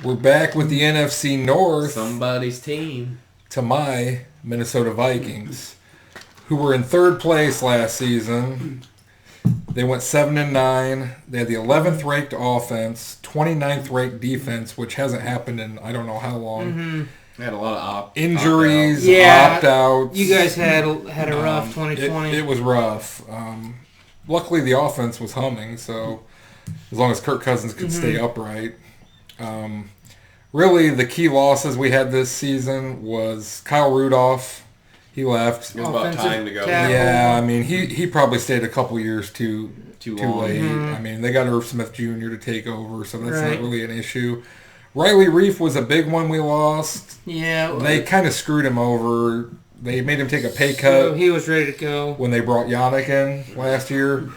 We're back with the NFC North. Somebody's team. To my Minnesota Vikings, who were in third place last season. They went 7-9. They had the 11th ranked offense, 29th ranked defense, which hasn't happened in I don't know how long. Mm-hmm. They had a lot of injuries, yeah, opt-outs. You guys had a rough 2020. It was rough. Luckily, the offense was humming, so as long as Kirk Cousins could stay upright. Really, the key losses we had this season was Kyle Rudolph. He left. It was about time to go. Tackle. Yeah, I mean, he probably stayed a couple years too late. Mm-hmm. I mean, they got Irv Smith Jr. to take over, so that's Right. not really an issue. Riley Reef was a big one we lost. Yeah. They kind of screwed him over. They made him take a pay So cut he was ready to go. when they brought Yannick in last year.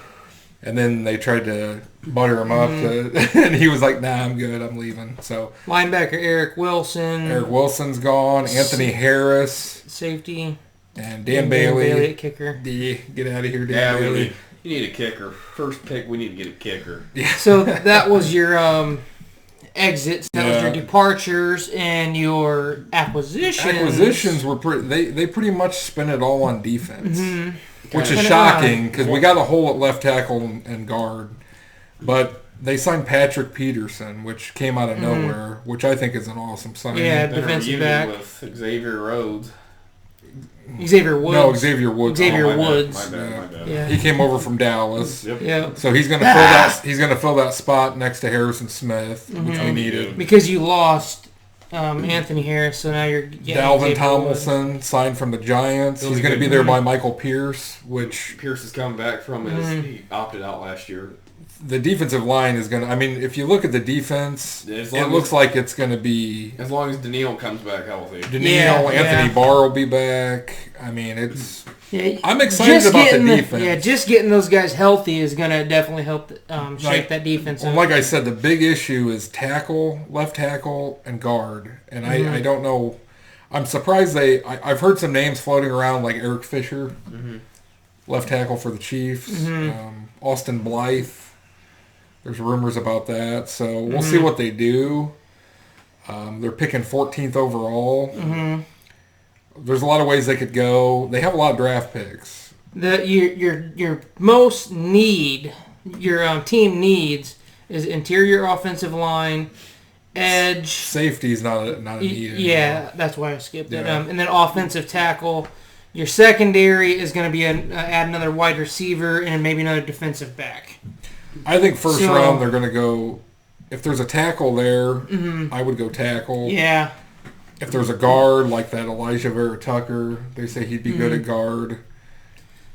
And then they tried to butter him up, and he was like, nah, I'm good, I'm leaving. So Linebacker Eric Wilson. Eric Wilson's gone, Anthony Harris, Safety. and Dan Bailey. At kicker. Get out of here, Dan Yeah, Bailey. you need a kicker. First pick, we need to get a kicker. Yeah. So that was your exits. That was Yeah. your departures and your acquisitions. Acquisitions were they pretty much spent it all on defense, which is Kinda shocking because we got a hole at left tackle and guard. But they signed Patrick Peterson, which came out of nowhere, which I think is an awesome signing. Yeah, They're defensive reunion back. with Xavier Rhodes. Xavier Woods. No, Xavier Woods. Xavier my bad, Woods. My bad. Yeah. He came over from Dallas. Yep. Yeah. So he's gonna fill that. He's gonna fill that spot next to Harrison Smith, which we needed. Because you lost Anthony Harris, so now you're getting Dalvin Xavier Tomlinson signed from the Giants. He'll He's be going to good. be there by Michael Pierce, which Pierce has come back from he opted out last year. the defensive line is going to. I mean, if you look at the defense, As it long looks as- like it's going to be As long as Daniil comes back healthy. Daniil, Anthony Yeah. Barr will be back. I mean, it's. Yeah, I'm excited just about the getting defense. Yeah, just getting those guys healthy is going to definitely help shape Like- that defense. Well, up. like I said, the big issue is tackle, left tackle, and guard. And I don't know. I'm surprised I've heard some names floating around like Eric Fisher, left tackle for the Chiefs, Austin Blythe. There's rumors about that. So we'll see what they do. They're picking 14th overall. There's a lot of ways they could go. They have a lot of draft picks. Your most need, your team needs is interior offensive line, edge. Safety is not a need. Yeah, that's why I skipped it. Yeah. And then offensive tackle. Your secondary is going to be add another wide receiver and maybe another defensive back. I think first So- round they're going to go. If there's a tackle there, I would go tackle. Yeah. If there's a guard like that Elijah Vera Tucker, they say he'd be good at guard.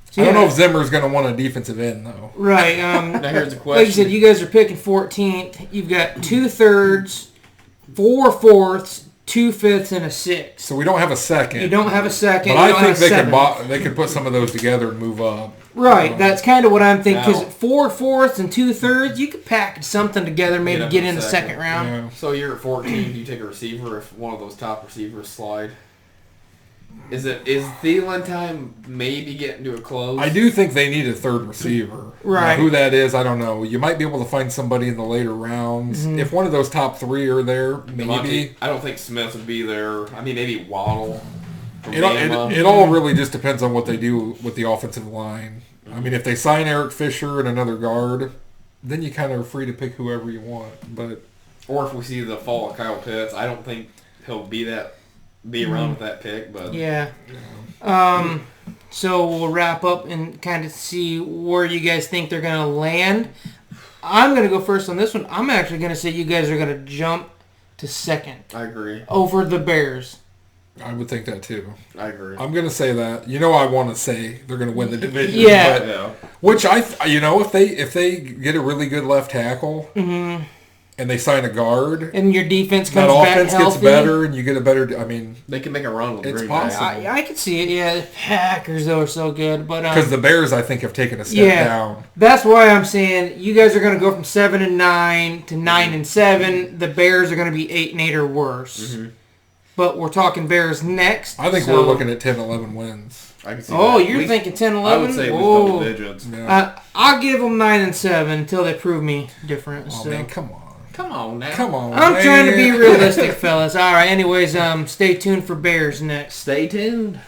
So I don't yeah. know if Zimmer's going to want a defensive end, though. Right. Now here's the question. Like you said, you guys are picking 14th. You've got 2/3, 4 fourths, 2 fifths, and a 6. So we don't have a second. You don't have a second. But you I don't think have they seventh. they could put some of those together and move up. Right, that's kind of what I'm thinking. Because Now- 4 fourths and 2/3, you could package something together, maybe up get to in the second round. Yeah. So you're at 14. Do you take a receiver if one of those top receivers slide? Is Thielen time maybe getting to a close? I do think they need a third receiver. Right. Now, who that is, I don't know. You might be able to find somebody in the later rounds. If one of those top three are there, maybe. I don't think Smith would be there. I mean, maybe Waddle from It Bama. all really just depends on what they do with the offensive line. I mean, if they sign Eric Fisher and another guard, then you kind of are free to pick whoever you want. But Or if we see the fall of Kyle Pitts, I don't think he'll be around with that pick. But Yeah. So we'll wrap up and kind of see where you guys think they're going to land. I'm going to go first on this one. I'm actually going to say you guys are going to jump to second I agree. over the Bears. I would think that too. I agree. I'm going to say that. You know, I want to say they're going to win the division. Yeah. But, Yeah. which if they get a really good left tackle and they sign a guard, And your defense that comes back offense healthy. gets better and you get a better. I mean, They can make a run with It's Green possible. Bay. I could see it. Yeah, the Packers though are so good, but because the Bears, I think, have taken a step down. that's why I'm saying you guys are going to go from 7-9 to 9-7. The Bears are going to be 8-8 or worse. But we're talking Bears next. I think so- we're looking at 10, 11 wins. I can see Oh, that. At you're least- thinking 10-11? I would say at least Whoa. double digits. Yeah. I'll give them 9-7 until they prove me different. Oh so. man, come on. Come on now. Come on, I'm man. trying to be realistic, fellas. All right. Anyways, stay tuned for Bears next. Stay tuned.